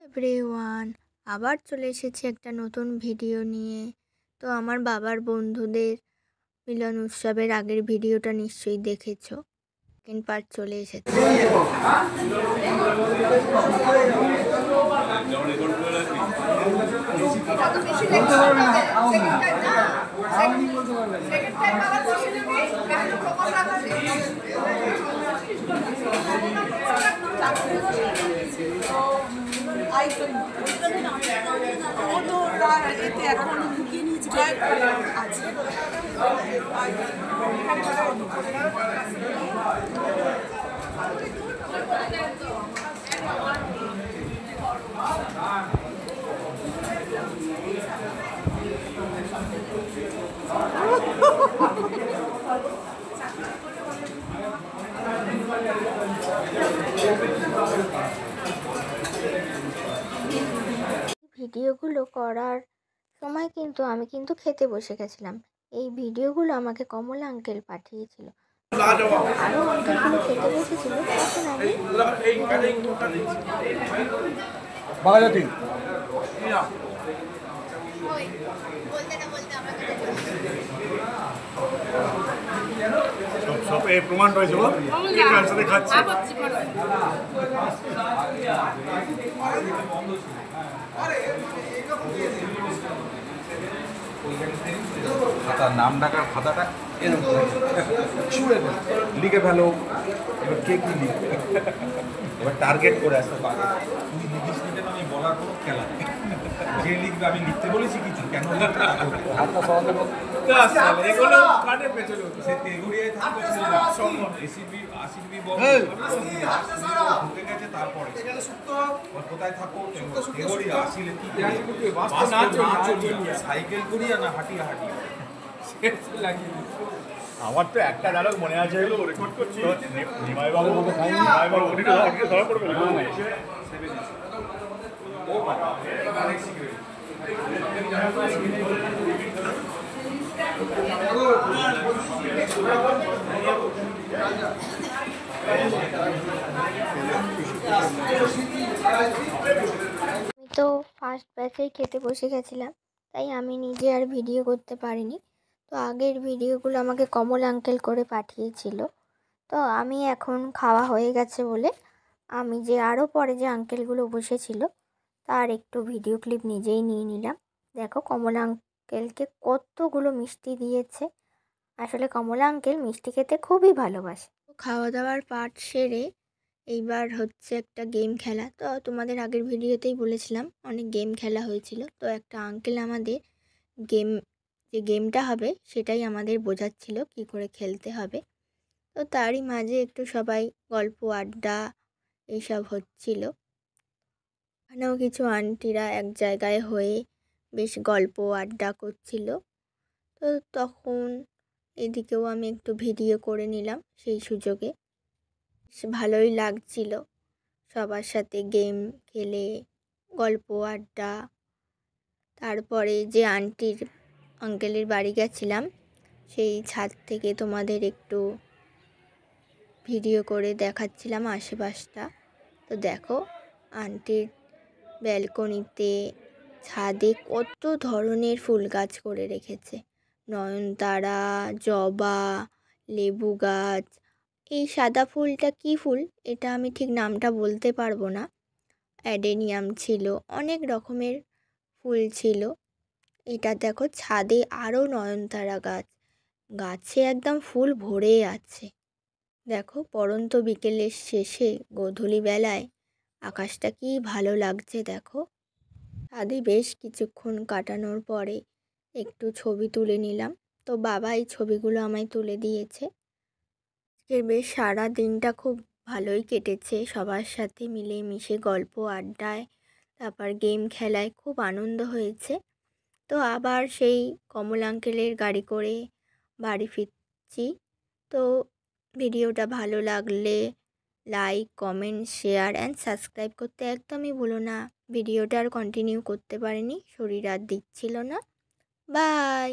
Everyone, আবার চলে এসেছি একটা নতুন ভিডিও নিয়ে। তো আমার বাবার বন্ধুদের মিলন উৎসবের আগের ভিডিওটা নিশ্চয়ই দেখেছো। সেকেন্ড পার্ট চলে এসেছে। ভিডিওগুলো করার সময় কিন্তু আমি খেতে বসে গেছিলাম। এই ভিডিওগুলো আমাকে কমল আঙ্কেল পাঠিয়েছিল। আরও আঙ্কেলগুলো খেতে বসেছিল, তখন আমি সব এই প্রমাণ রয়েছে একসাথে খাচ্ছে। খাতার নাম ডাকার খাতাটা এরকম লিখে ফেলো। এবার কে কি লিখবে, এবার টার্গেট করে আসতে পারে। তুই লিখিস লিখে আমি বলার কোনো খেলা নেই। যে লিখবে আমি লিখতে বলেছি কিছু, কেন তারপরে কোথায় থাকো, সাইকেল করিয়া না হাঁটিয়া হাঁটিয়া। আমার তো একটা ডায়লগ মনে আছে, রেকর্ড করছি। নিমাই বাবু ধরা পড়বে না। আমি তো ফার্স্ট ব্যাচেই খেতে বসে গেছিলাম, তাই আমি নিজে আর ভিডিও করতে পারিনি। তো আগের ভিডিওগুলো আমাকে কমল আঙ্কেল করে পাঠিয়েছিল। তো আমি এখন খাওয়া হয়ে গেছে বলে আমি যে আরও পরে যে আঙ্কেলগুলো বসেছিল তার একটু ভিডিও ক্লিপ নিজেই নিয়ে নিলাম। দেখো কমলা আঙ্কেলকে কতগুলো মিষ্টি দিয়েছে। আসলে কমলা আঙ্কেল মিষ্টি খেতে খুবই ভালোবাসে। খাওয়া দাওয়ার পার্ট সেরে এইবার হচ্ছে একটা গেম খেলা। তো তোমাদের আগের ভিডিওতেই বলেছিলাম অনেক গেম খেলা হয়েছিল। তো একটা আঙ্কেল আমাদের যে গেমটা হবে সেটাই আমাদের বোঝাচ্ছিল কী করে খেলতে হবে। তো তারই মাঝে একটু সবাই গল্প আড্ডা এইসব হচ্ছিল। ওখানেও কিছু আন্টিরা এক জায়গায় হয়ে বেশ গল্প আড্ডা করছিল। তো তখন এদিকেও আমি একটু ভিডিও করে নিলাম সেই সুযোগে। বেশ ভালোই লাগছিল সবার সাথে গেম খেলে, গল্প আড্ডা। তারপরে যে আঙ্কেলের বাড়ি গেছিলাম সেই ছাদ থেকে তোমাদের একটু ভিডিও করে দেখাচ্ছিলাম আশেপাশটা। তো দেখো আন্টির ব্যালকনিতে ছাদে কত ধরনের ফুল গাছ করে রেখেছে। নয়নতারা, জবা, লেবু গাছ। এই সাদা ফুলটা কি ফুল এটা আমি ঠিক নামটা বলতে পারবো না। অ্যাডেনিয়াম ছিল, অনেক রকমের ফুল ছিল। এটা দেখো ছাদে আরও নয়নতারা গাছ, গাছে একদম ফুল ভরে আছে। দেখো পড়ন্ত বিকেলের শেষে গোধূলি বেলায় আকাশটা কি ভালো লাগছে। দেখো ছাদে বেশ কিছুক্ষণ কাটানোর পরে একটু ছবি তুলে নিলাম। তো বাবা এই ছবিগুলো আমায় তুলে দিয়েছে। আজকের বেশ সারা দিনটা খুব ভালোই কেটেছে, সবার সাথে মিলেমিশে গল্প আড্ডায়, তারপর গেম খেলায় খুব আনন্দ হয়েছে। তো আবার সেই কমল আঙ্কেলের গাড়ি করে বাড়ি ফিরছি। তো ভিডিওটা ভালো লাগলে like, comment, share and subscribe করতে একদমই ভুলো না। ভিডিওটা আর কন্টিনিউ করতে পারিনি, শরীর আর দিচ্ছিল না। বাই।